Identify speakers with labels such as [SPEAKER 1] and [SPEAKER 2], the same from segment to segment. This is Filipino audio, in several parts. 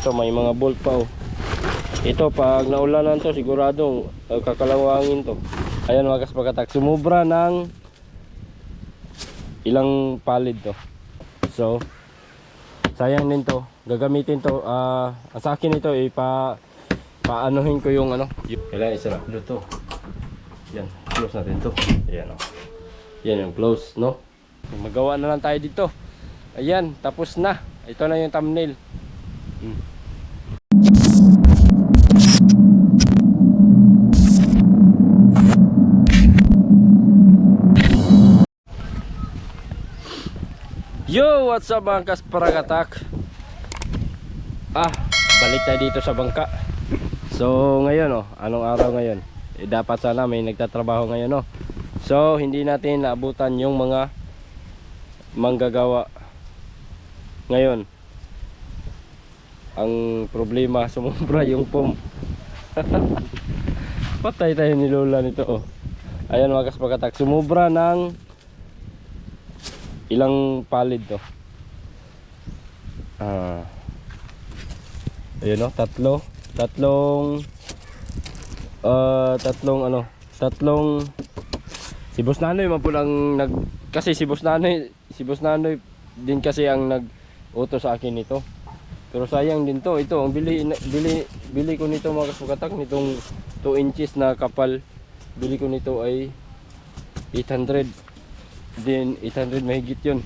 [SPEAKER 1] Ito may mga bolt pa oh. Ito pag naulanan to siguradong kakalawangin to. Ayan mga kaspakatak, sumubra ng ilang palid to. So sayang din to, gagamitin to. Sa akin ito paanohin ko yung ano. Kailangan isara to. Yan, close natin to. Ayan oh. Yan yung close, no? Magawa na lang tayo dito. Ayan, tapos na. Ito na yung thumbnail. Yo, what's up mga kasparagatak? Balik tayo dito sa bangka. So ngayon anong araw ngayon? Dapat sana may nagtatrabaho ngayon So hindi natin naabutan yung mga manggagawa ngayon. Ang problema, sumubra yung pom. Patay tayo ni Lola nito Ayan mga kasparagatak, sumubra ng ilang palid to. Ayun tatlong si Boss Nanoy mapulang kasi si Boss Nanoy din kasi ang nag-utos sa akin nito. Pero sayang din to. Ito ang bili ko nito mga kasparagatak, nitong 2 inches na kapal. Bili ko nito ay 800. Then 800 mahigit yun.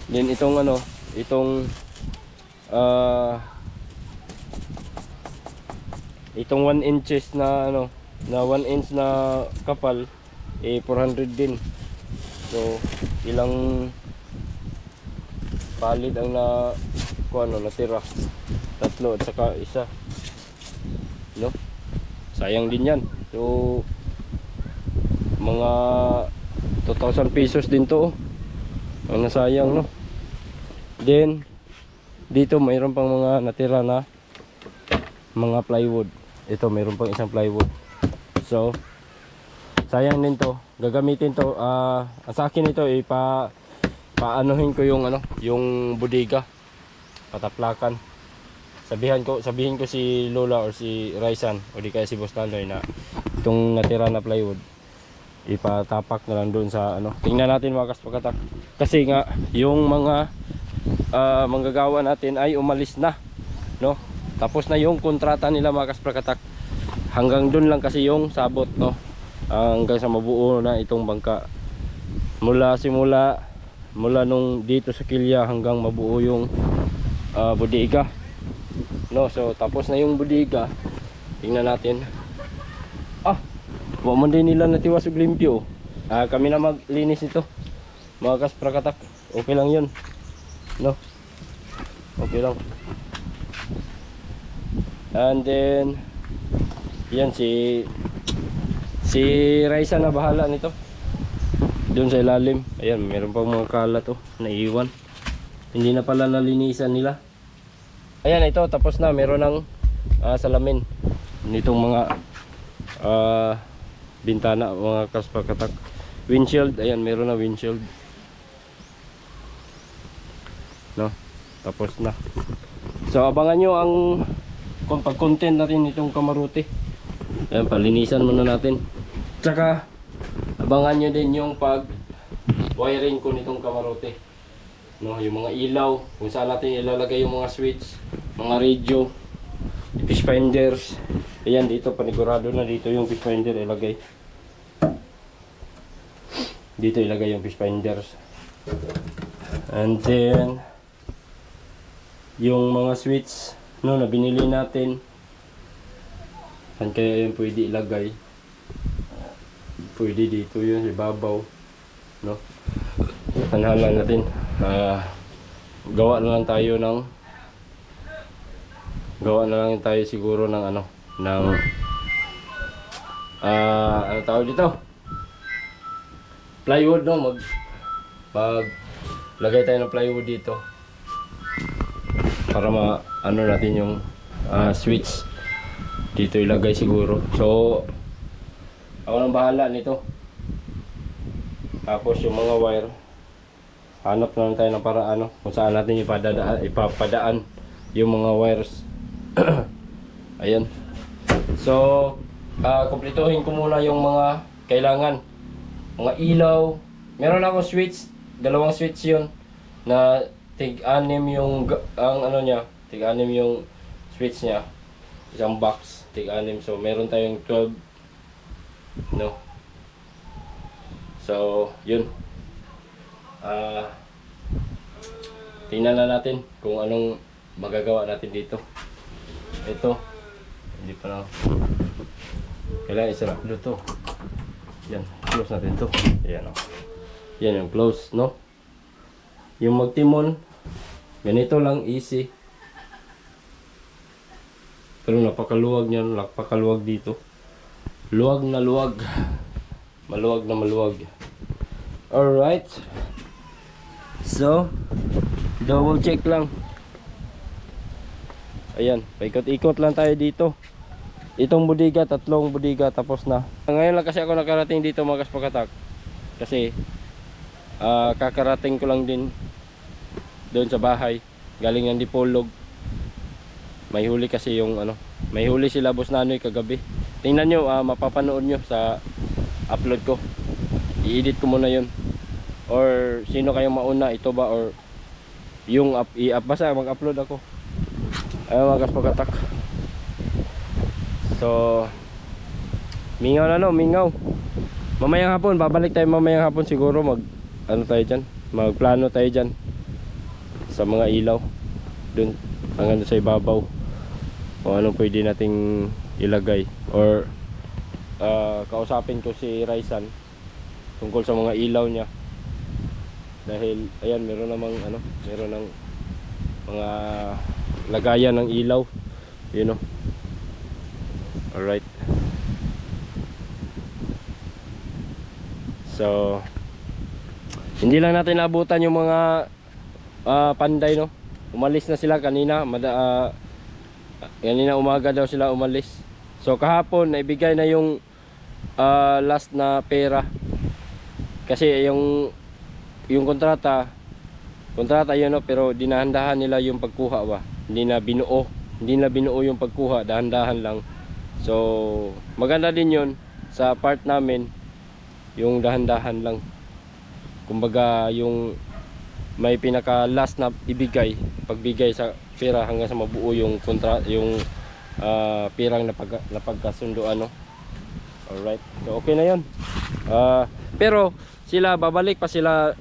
[SPEAKER 1] Then itong itong 1 inches na na 1 inch na kapal 400 din. So ilang palid ang natira? 3 at saka isa, no? Sayang din yan. So mga 2,000 pesos din to ang nasayang, no? Then dito mayroon pang mga natira na mga plywood. Ito mayroon pang isang plywood. So sayang din to, gagamitin to. Sa akin ito paanohin ko yung yung bodega, pataplakan. Sabihin ko si Lola or si Raisan o di kaya si Boss Nanoy na itong natira na plywood ipatapak na lang doon sa tingnan natin mga kasparagatak, kasi nga yung mga manggagawa natin ay umalis na, no? Tapos na yung kontrata nila mga kasparagatak. Hanggang doon lang kasi yung sabot, no? Hanggang sa mabuo na itong bangka. Mula nung dito sa kilya hanggang mabuo yung bodega, no? So tapos na yung bodega, tingnan natin. Wa man din nila natiwas og limpyo. Kami na maglinis ito mga kasparagatak. Okay lang yun, no? Okay lang. And then yan si Raisa na bahala nito doon sa ilalim. Ayan, meron pang mga kalat naiiwan, hindi na pala nalinisan nila. Ayan, ito tapos na. Meron ng salamin nitong mga bintana mga kasparagatak. Windshield, ayan, meron na windshield, no? Tapos na. So abangan nyo ang pag-content natin itong kamaruti. Ayan, palinisan muna natin. Tsaka abangan nyo din yung pag wiring ko nitong kamaruti, no? Yung mga ilaw, kung saan natin ilalagay yung mga switch, mga radio, fish finders. Ayan, dito panigurado na dito yung fish finder ilagay. Dito ilagay yung fish finders. And then yung mga switch, no, na binili natin, saan kaya yun pwede ilagay? Pwede dito yun sa babaw, no? Tanhalan natin. Gawa na lang tayo siguro ng ng tawag dito, plywood, no? Lagay tayo ng plywood dito para natin yung switch dito ilagay siguro. So ako nang bahala nito. Tapos yung mga wire, hanap na lang tayo ng paraan kung saan natin ipapadaan yung mga wires. Ayan. So, kumpletuhin ko muna yung mga kailangan. Mga ilaw. Meron akong switch, dalawang switch yun na tig-anim yung ang ano niya, tig-anim yung switch niya. Isang box, tig-anim. So, meron tayong 12, no. So, yun. Tingnan na natin kung anong magagawa natin dito. Ito, hindi pa na. Kailangan isara to. Yan, close natin to. Yan o. Yan yung close, no? Yung magtimon, ganito lang, easy. Pero napakaluwag niyan, napakaluwag dito. Luwag na luwag. Maluwag na maluwag. Alright. So, double check lang. Ayan, paikot-ikot lang tayo dito. Itong budiga, tatlong budiga, tapos na. Ngayon lang kasi ako nakarating dito mga kaspakatak. Kasi, kakarating ko lang din doon sa bahay. Galing ng Dipolog. May huli kasi yung ano. May huli sila Boss Nanoy kagabi. Tingnan nyo, mapapanood nyo sa upload ko. I-edit ko muna yun. Or sino kayong mauna, ito ba or yung basta mag-upload ako. Ayun mga kaspakatak. So, mingaw na no, mingaw. Mamayang hapon, babalik tayo mamayang hapon siguro. Ano tayo dyan, magplano tayo dyan sa mga ilaw dun hanggang sa ibabaw kung anong pwede nating ilagay. Or kausapin ko si Raisan tungkol sa mga ilaw niya. Dahil ayan, meron namang ano, meron ng mga lagayan ng ilaw, you know. Alright. So, hindi lang natin naabutan yung mga panday, no. Umalis na sila kanina, kanina umaga daw sila umalis. So kahapon naibigay na yung last na pera. Kasi yung kontrata yun, no, pero dinahandahan nila yung pagkuha ba. Hindi na binuo yung pagkuha, dahan-dahan lang. So maganda din yun sa part namin, yung dahan-dahan lang. Kumbaga yung may pinaka last na pagbigay sa pera hanggang sa mabuo yung pirang napagkasunduan, no. Alright, so okay na yun. Pero sila, babalik pa sila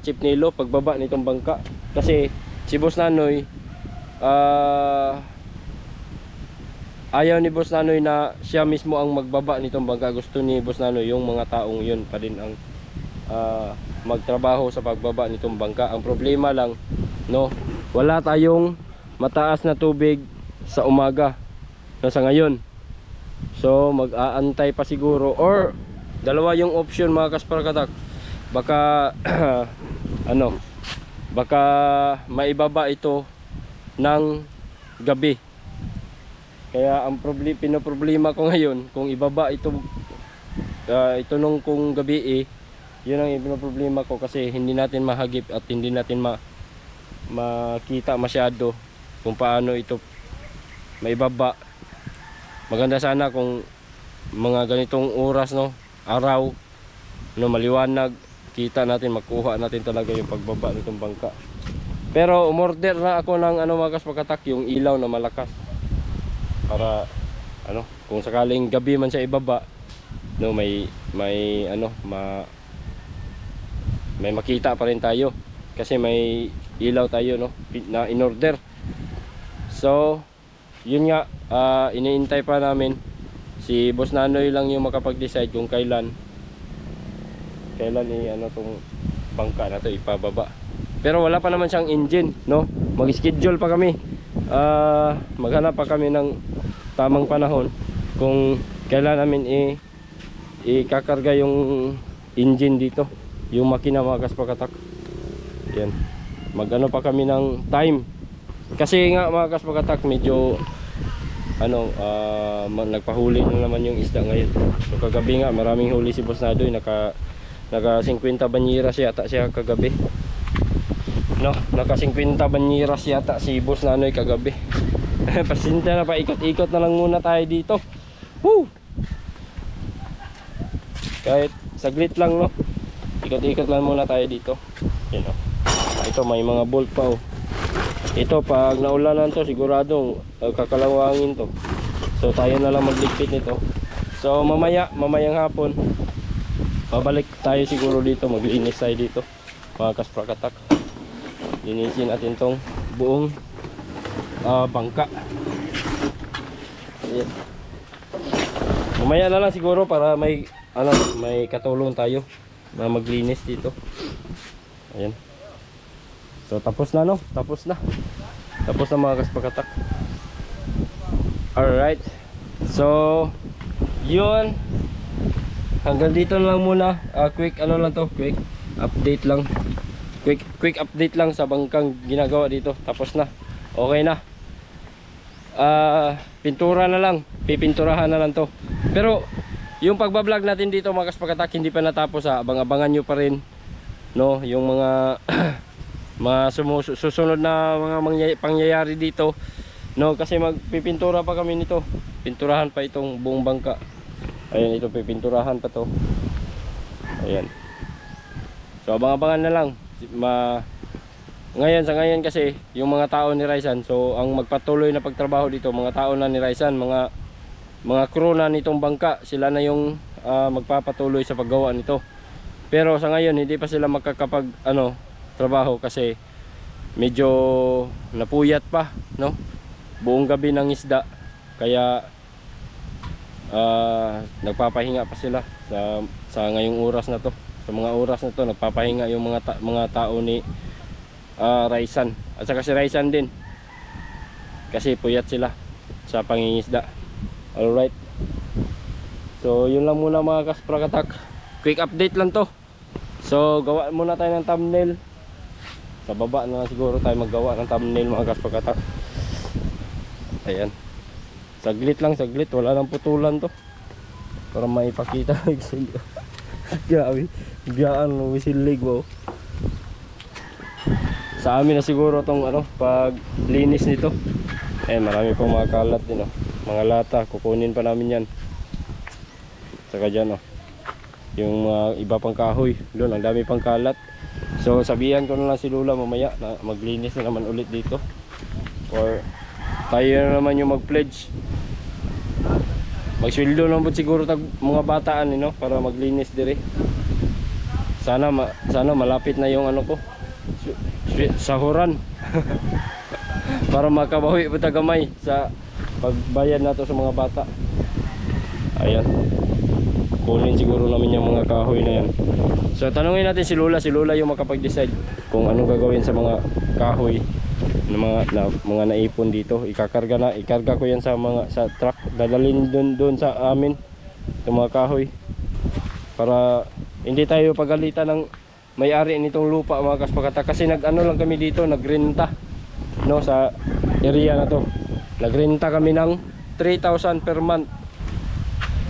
[SPEAKER 1] Chief Nilo pagbaba nitong bangka. Kasi si Boss Nanoy, ayaw ni Boss Nanoy na siya mismo ang magbaba nitong bangka. Gusto ni Boss Nanoy yung mga taong yun pa din ang magtrabaho sa pagbaba nitong bangka. Ang problema lang, no, wala tayong mataas na tubig sa umaga na sa ngayon. So mag-aantay pa siguro, or dalawa yung option mga kaspakatak. Baka baka maibaba ito ng gabi. Kaya ang pinoproblema ko ngayon, kung ibaba ito nung kung gabi, yun ang pinoproblema ko, kasi hindi natin mahagip at hindi natin makita masyado kung paano ito maibaba. Maganda sana kung mga ganitong oras, no, araw, no, maliwanag, kita natin, makuha natin talaga yung pagbaba nitong bangka. Pero umorder na ako ng mga kaspakatak, yung ilaw na malakas, para kung sakaling gabi man siya ibaba, no, may makita pa rin tayo, kasi may ilaw tayo, no, na in-order. So yun nga, iniintay pa namin. Si Boss Nanoy lang yung makapag-decide kung kailan tong bangka na to ipababa. Pero wala pa naman siyang engine, no. Mag-schedule pa kami. Maghanap pa kami ng tamang panahon kung kailan namin ikakarga yung engine dito, yung makina mga kaspakatak. Yan. Pa kami ng time. Kasi nga mga kaspakatak, medyo nagpahuli na naman yung isda ngayon. So kagabi nga maraming huli si Boss Nanoy, naka 50 banyera siya kagabi. No, naka 50 banyiras yata si Boss Nanoy kagabi. Pasinta na pa, ikot-ikot na lang muna tayo dito. Woo! Kahit saglit lang, no. Ikot-ikot lang muna tayo dito. Yan, oh. Ito may mga bolt pa, oh. Ito pag naulanan to siguradong kakalawangin to. So tayo na lang magligpit nito. So mamayang hapon babalik tayo siguro dito, maglinis tayo dito mga kasprakatak. Linisin natin tong buong bangka. Ayan. Mamaya na lang siguro para may may katulong tayo na maglinis dito. Ayan. So tapos na, no? Tapos na mga kasprakatak. Alright. So yun, hanggang dito na lang muna. Quick lang to, quick update lang. Quick update lang sa bangkang ginagawa dito. Tapos na. Okay na. Pintura na lang. Pipinturahan na lang to. Pero yung pagbablog natin dito mga kasprakatak hindi pa natapos, ha. Abang-abangan nyo pa rin, no, yung mga susunod na mga pangyayari dito, no, kasi magpipintura pa kami nito. Pinturahan pa itong buong bangka. Ayan, ito pipinturahan pa to. Ayan. So abang-abangan na lang. Ngayon kasi yung mga tao ni Raisan, so ang magpatuloy na pagtrabaho dito mga tao na ni Raisan, mga crew na nitong bangka, sila na yung magpapatuloy sa paggawa nito. Pero sa ngayon hindi pa sila makakapag trabaho kasi medyo napuyat pa, no? Buong gabi ng isda, kaya nagpapahinga pa sila sa ngayong oras na to. Sa mga oras na to nagpapahinga yung mga tao ni Raisan at saka si Raisan din kasi puyat sila sa pangingisda. Alright, so yun lang muna mga kasprakatak, quick update lang to. So gawa muna tayo ng thumbnail. Sa baba na siguro tayo maggawa ng thumbnail mga kasprakatak. Ayan, saglit lang, saglit, wala nang putulan to para maipakita. Grabe, biyaan mo wisilig mo. Sa amin na siguro tong pag linis nito. Marami pang mga kalat din, mga lata, kukunin pa namin yan. Saka dyan, yung iba pang kahoy doon, ang dami pang kalat. So sabihan ko na lang si Lula mamaya na maglinis na naman ulit dito, or tayo na naman yung mag-pledge. Magsweldo naman siguro tag mga bataan, para maglinis dire. Sana malapit na yung ko, sahuran. Para makabawi pa tagamay sa pagbayad nato sa mga bata. Ayan, kunin siguro namin yung mga kahoy na yan. So tanungin natin si Lula yung makapag-decide kung anong gagawin sa mga kahoy na mga naipon dito. Ikarga ko yan sa truck, dadalhin doon sa amin yung mga kahoy, para hindi tayo pagalitan ng may-ari nitong lupa mga kasprakatak. Kasi lang kami dito, nagrenta, no, sa area na to. Nagrenta kami ng 3,000 per month.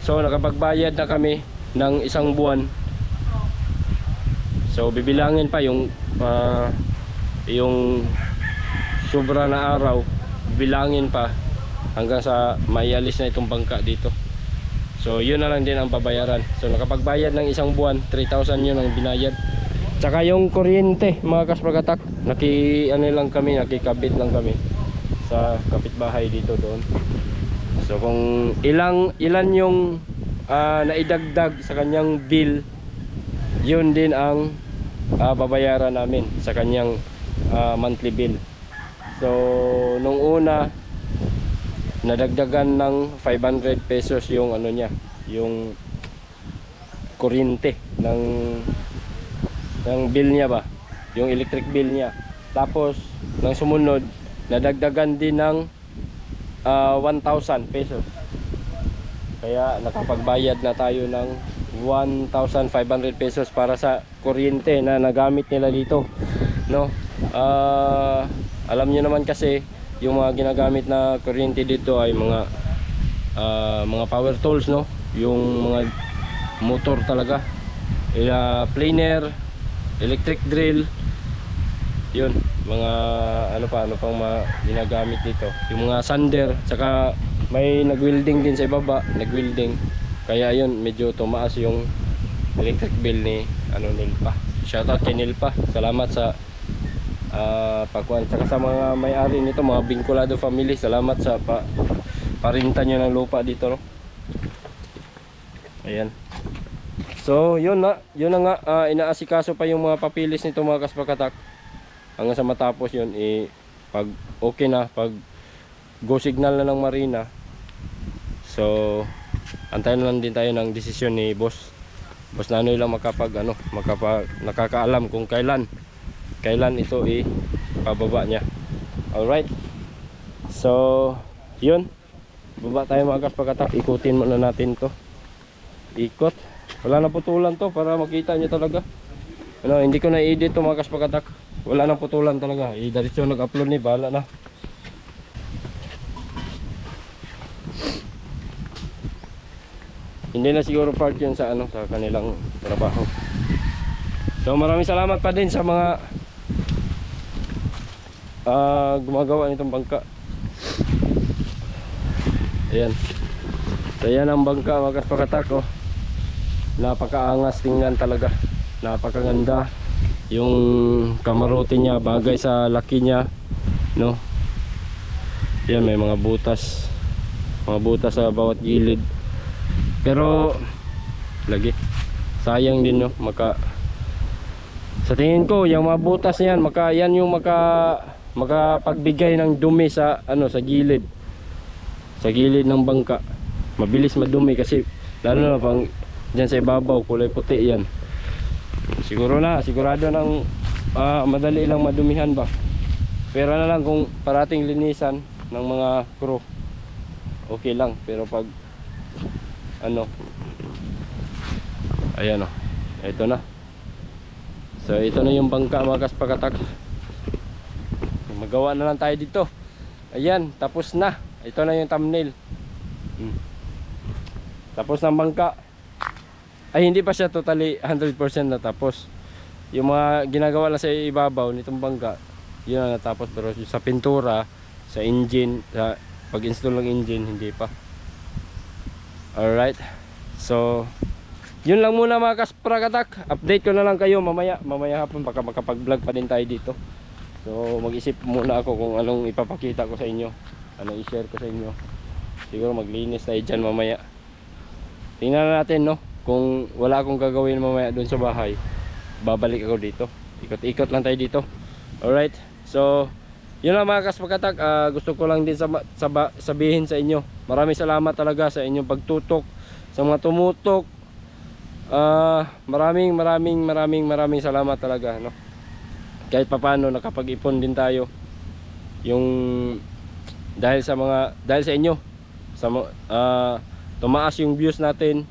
[SPEAKER 1] So nakapagbayad na kami ng isang buwan. So bibilangin pa yung sobra na araw, bilangin pa hanggang sa maialis na itong bangka dito. So yun na lang din ang babayaran. So nakapagbayad ng isang buwan, 3,000 yun ang binayad. Tsaka yung kuryente mga kasprakatak, nakikabit lang kami sa kapitbahay dito doon. So kung ilan yung naidagdag sa kanyang bill, yun din ang babayaran namin sa kanyang monthly bill. So nung una nadagdagan ng 500 pesos yung niya, yung kuryente ng bill niya ba, yung electric bill niya. Tapos nang sumunod nadagdagan din ng 1,000 pesos. Kaya nakapagbayad na tayo ng 1,500 pesos para sa kuryente na nagamit nila dito, no? Alam niyo naman kasi yung mga ginagamit na kuryente dito ay mga power tools, no? Yung mga motor talaga, planer, electric drill, yun, mga ano pang ginagamit dito. Yung mga sander, saka may nag-welding din sa ibaba, nag-welding. Kaya yun, medyo tumaas yung electric bill ni Nilpa. Shoutout kay Nilpa. Salamat sa pagkuhan. Saka sa mga may-ari nito, mga Vinculado family, salamat sa parinta nyo ng lupa dito, no? Ayan. So yun na nga, inaasikaso pa yung mga papilis nito mga kaspakatak. Hanggang sa matapos yun, pag okay na, pag go signal na ng marina, so antayin lang din tayo ng desisyon ni Boss Nanoy lang nakakaalam kung kailan ito pababa niya. Alright, so yun, baba tayo mga kaspakatak. Ikutin muna natin to, ikot, wala na putulan to para makita nyo talaga. Hindi ko na-edit to mga kaspakatak, wala nang putulan talaga. Diretso nag-upload ni, bahala na. Hindi na siguro part yun sa sa kanilang trabaho. So maraming salamat pa din sa mga gumagawa nitong bangka. Ayan. So yan ang bangka mga kaspakatak, oh. Napakaangas tingnan talaga, napakaganda. Yung kamarote niya bagay sa laki niya, no? Yan, may mga butas sa bawat gilid. Pero lagi sayang din, no? Sa tingin ko yung mga butas niyan, yan yung makapagbigay ng dumi sa sa gilid ng bangka. Mabilis madumi kasi lalo na pang diyan sa ibabaw, kulay puti yan. Sigurado nang madali lang madumihan ba. Pero na lang kung parating linisan ng mga crew, okay lang. Pero pag ayan, ito na. So ito na yung bangka mga kaspakatak. Magawa na lang tayo dito. Ayan, tapos na. Ito na yung thumbnail. Tapos ng bangka. Ay, hindi pa siya totally 100% natapos. Yung mga ginagawa lang sa ibabaw nitong bangka, yun na natapos. Pero sa pintura, sa engine, sa pag-install ng engine, hindi pa. Alright. So yun lang muna mga kaspakatak. Update ko na lang kayo mamaya hapon, baka makapag-vlog pa din tayo dito. So mag-isip muna ako kung anong ipapakita ko sa inyo, anong i-share ko sa inyo. Siguro maglinis tayo dyan mamaya. Tingnan natin, no? Kung wala akong gagawin mamaya dun sa bahay, babalik ako dito. Ikot-ikot lang tayo dito. Alright. So yun lang mga kaspakatak. Gusto ko lang din sabihin sa inyo, maraming salamat talaga sa inyong pagtutok, sa mga tumutok. Maraming salamat talaga, no? Kahit papano nakapag-ipon din tayo yung dahil sa inyo, tumaas yung views natin,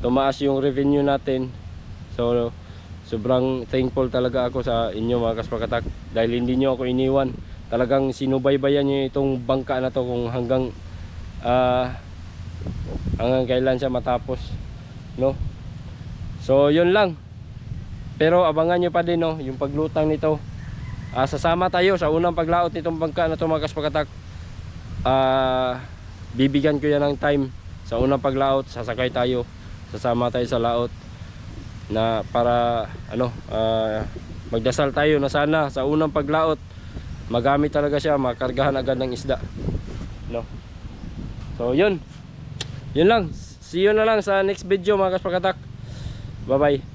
[SPEAKER 1] tumaas yung revenue natin. So sobrang thankful talaga ako sa inyo mga kaspakatak, dahil hindi nyo ako iniwan. Talagang sinubaybayan nyo itong bangka na to kung hanggang kailan siya matapos, no? So yun lang. Pero abangan nyo pa din, no, yung paglutang nito. Sasama tayo sa unang paglaot nitong bangka na to mga kaspakatak. Bibigyan ko yan ng time. Sa unang paglaot, sasakay tayo, sasama tayo sa laot, na para magdasal tayo na sana sa unang paglaot magamit talaga siya, makargahan agad ng isda, no? So yun lang. See you na lang sa next video mga kaspakatak. Bye bye.